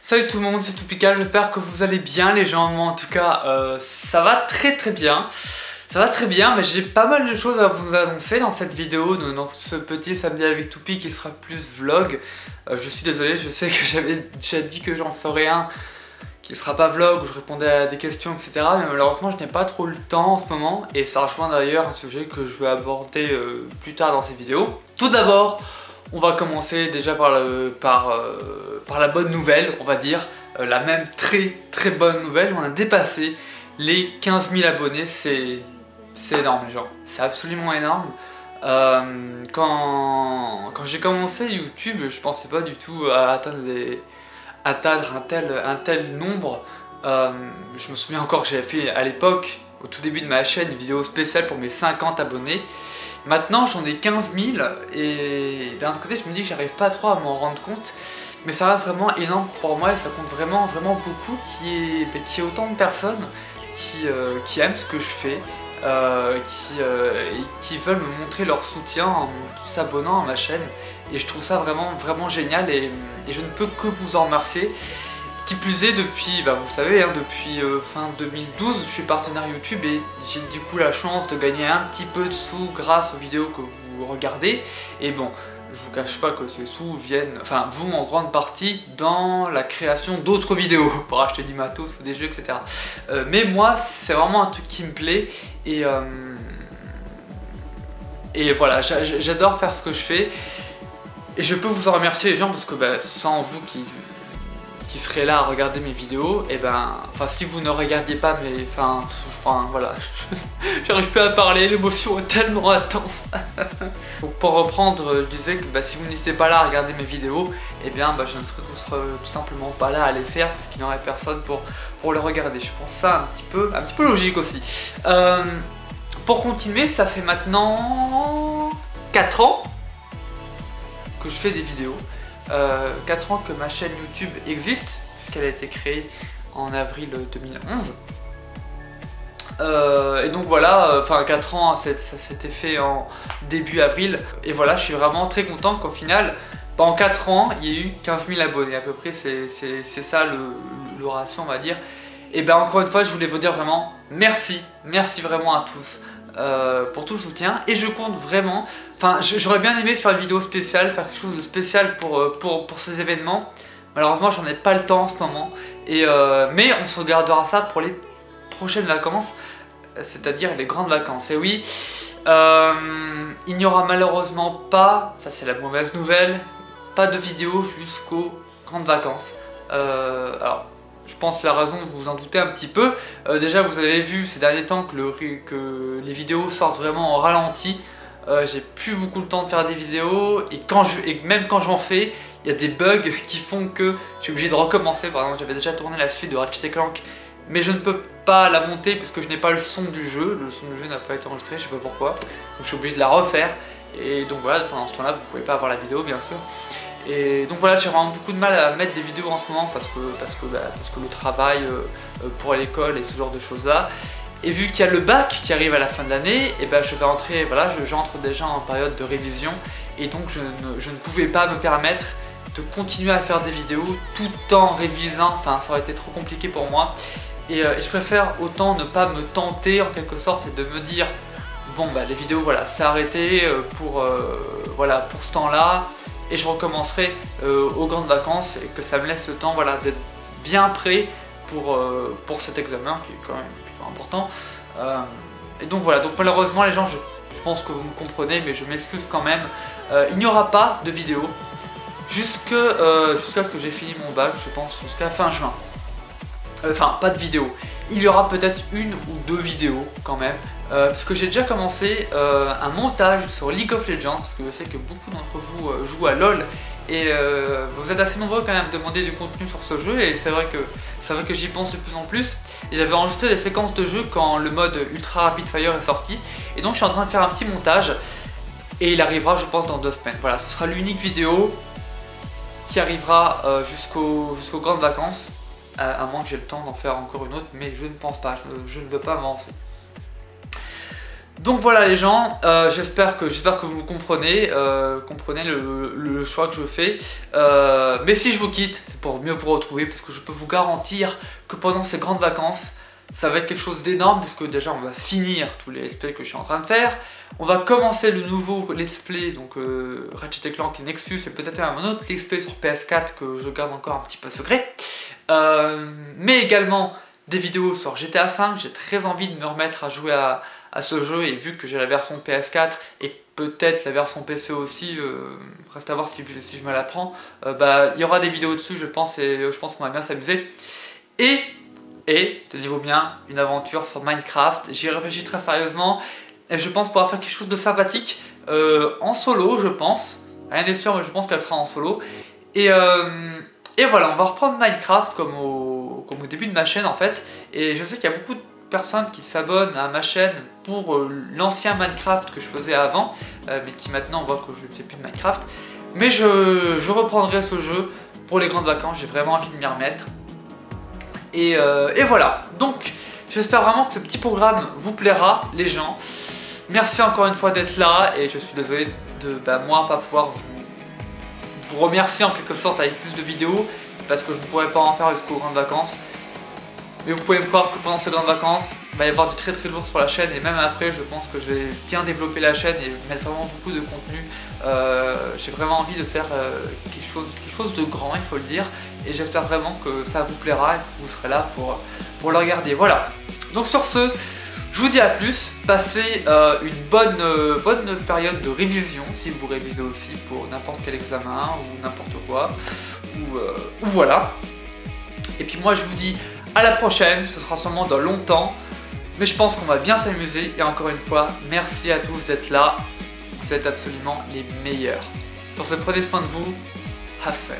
Salut tout le monde, c'est Toupika, j'espère que vous allez bien les gens. Moi en tout cas ça va très bien. Ça va très bien, mais j'ai pas mal de choses à vous annoncer dans cette vidéo, dans ce petit samedi avec Toupi qui sera plus vlog. Je suis désolé, je sais que j'avais déjà dit que j'en ferais un qui sera pas vlog, où je répondais à des questions etc. Mais malheureusement je n'ai pas trop le temps en ce moment. Et ça rejoint d'ailleurs un sujet que je vais aborder plus tard dans cette vidéo. Tout d'abord, on va commencer déjà par la bonne nouvelle, on va dire. La même très bonne nouvelle, on a dépassé les 15 000 abonnés, c'est énorme les gens, c'est absolument énorme. Quand j'ai commencé YouTube, je pensais pas du tout à atteindre un tel nombre. Je me souviens encore que j'avais fait à l'époque, au tout début de ma chaîne, une vidéo spéciale pour mes 50 abonnés. Maintenant j'en ai 15 000 et d'un autre côté je me dis que j'arrive pas trop à m'en rendre compte. Mais ça reste vraiment énorme pour moi et ça compte vraiment beaucoup qu'il y ait autant de personnes qui aiment ce que je fais, qui veulent me montrer leur soutien en s'abonnant à ma chaîne. Et je trouve ça vraiment génial et je ne peux que vous en remercier. Qui plus est, depuis, vous savez, depuis fin 2012, je suis partenaire YouTube et j'ai du coup la chance de gagner un petit peu de sous grâce aux vidéos que vous regardez. Et bon, je vous cache pas que ces sous vont en grande partie dans la création d'autres vidéos, pour acheter du matos ou des jeux, etc. Mais moi, c'est vraiment un truc qui me plaît et voilà, j'adore faire ce que je fais. Et je peux vous en remercier les gens parce que sans vous qui serez là à regarder mes vidéos, et si vous ne regardiez pas mes... voilà, j'arrive plus à parler, l'émotion est tellement intense. Donc pour reprendre, je disais que si vous n'étiez pas là à regarder mes vidéos, je ne serais tout simplement pas là à les faire parce qu'il n'y aurait personne pour les regarder. Je pense ça un petit peu logique aussi. Pour continuer, ça fait maintenant 4 ans que je fais des vidéos. 4 ans que ma chaîne YouTube existe, puisqu'elle a été créée en avril 2011. Et donc voilà, 4 ans, ça s'était fait en début avril. Et voilà, je suis vraiment très content qu'au final, en 4 ans, il y ait eu 15 000 abonnés. À peu près, c'est ça le ratio, on va dire. Et encore une fois, je voulais vous dire vraiment merci vraiment à tous. Pour tout le soutien et je compte vraiment, j'aurais bien aimé faire une vidéo spéciale, faire quelque chose de spécial pour ces événements. Malheureusement j'en ai pas le temps en ce moment mais on se regardera ça pour les prochaines vacances, c'est-à-dire les grandes vacances. Et oui, il n'y aura malheureusement pas, ça c'est la mauvaise nouvelle, pas de vidéo jusqu'aux grandes vacances. Alors je pense que la raison, vous vous en doutez un petit peu. Déjà, vous avez vu ces derniers temps que les vidéos sortent vraiment en ralenti. J'ai plus beaucoup le temps de faire des vidéos et même quand j'en fais, il y a des bugs qui font que je suis obligé de recommencer. Par exemple, j'avais déjà tourné la suite de Ratchet & Clank, mais je ne peux pas la monter parce que je n'ai pas le son du jeu. Le son du jeu n'a pas été enregistré, je sais pas pourquoi. Donc je suis obligé de la refaire. Et donc voilà, pendant ce temps-là, vous pouvez pas avoir la vidéo, bien sûr. Et donc voilà, j'ai vraiment beaucoup de mal à mettre des vidéos en ce moment parce que le travail pour l'école et ce genre de choses là. Et vu qu'il y a le bac qui arrive à la fin de l'année, je vais entrer, voilà, j'entre déjà en période de révision et donc je ne pouvais pas me permettre de continuer à faire des vidéos tout en révisant, ça aurait été trop compliqué pour moi. Et je préfère autant ne pas me tenter en quelque sorte et de me dire bon les vidéos voilà, c'est arrêté pour ce temps-là. Et je recommencerai aux grandes vacances et que ça me laisse le temps d'être bien prêt pour cet examen qui est quand même plutôt important. Et donc voilà, donc malheureusement les gens, je pense que vous me comprenez mais je m'excuse quand même. Il n'y aura pas de vidéo jusqu'à ce que j'ai fini mon bac, je pense jusqu'à fin juin. Pas de vidéo. Il y aura peut-être une ou deux vidéos quand même. Parce que j'ai déjà commencé un montage sur League of Legends, parce que je sais que beaucoup d'entre vous jouent à LoL et vous êtes assez nombreux quand même à me demander du contenu sur ce jeu et c'est vrai que j'y pense de plus en plus. Et j'avais enregistré des séquences de jeu quand le mode Ultra Rapid Fire est sorti et donc je suis en train de faire un petit montage et il arrivera je pense dans 2 semaines. Voilà, ce sera l'unique vidéo qui arrivera jusqu'aux grandes vacances, à moins que j'ai le temps d'en faire encore une autre, mais je ne pense pas, je ne veux pas m'avancer. Donc voilà les gens, j'espère que vous comprenez, le choix que je fais. Mais si je vous quitte, c'est pour mieux vous retrouver, parce que je peux vous garantir que pendant ces grandes vacances, ça va être quelque chose d'énorme, puisque déjà on va finir tous les let's play que je suis en train de faire. On va commencer le nouveau let's play, donc Ratchet & Clank et Nexus, et peut-être même un autre let's play sur PS4 que je garde encore un petit peu secret. Mais également des vidéos sur GTA V, j'ai très envie de me remettre à jouer à ce jeu, et vu que j'ai la version PS4 et peut-être la version PC aussi, reste à voir si je me la prends, bah, il y aura des vidéos dessus je pense, et je pense qu'on va bien s'amuser. Et, tenez-vous bien, une aventure sur Minecraft, j'y réfléchis très sérieusement, et je pense pouvoir faire quelque chose de sympathique, en solo je pense, rien n'est sûr mais je pense qu'elle sera en solo, et voilà, on va reprendre Minecraft comme au début de ma chaîne en fait, et je sais qu'il y a beaucoup de personnes qui s'abonnent à ma chaîne pour l'ancien Minecraft que je faisais avant, mais qui maintenant voient que je ne fais plus de Minecraft. Mais je reprendrai ce jeu pour les grandes vacances, j'ai vraiment envie de m'y remettre. Et voilà, donc j'espère vraiment que ce petit programme vous plaira les gens. Merci encore une fois d'être là, et je suis désolé de moi pas pouvoir vous remercier en quelque sorte avec plus de vidéos, parce que je ne pourrais pas en faire jusqu'aux grandes vacances. Mais vous pouvez me croire que pendant ces grandes vacances, il va y avoir du très très lourd sur la chaîne, et même après je pense que je vais bien développer la chaîne et mettre vraiment beaucoup de contenu. J'ai vraiment envie de faire quelque chose de grand, il faut le dire, et j'espère vraiment que ça vous plaira et que vous serez là pour le regarder. Voilà, donc sur ce, je vous dis à plus, passez une bonne période de révision, si vous révisez aussi pour n'importe quel examen ou n'importe quoi, ou voilà. Et puis moi je vous dis à la prochaine, ce sera sûrement dans longtemps, mais je pense qu'on va bien s'amuser, et encore une fois, merci à tous d'être là, vous êtes absolument les meilleurs. Sur ce, prenez soin de vous, have fun.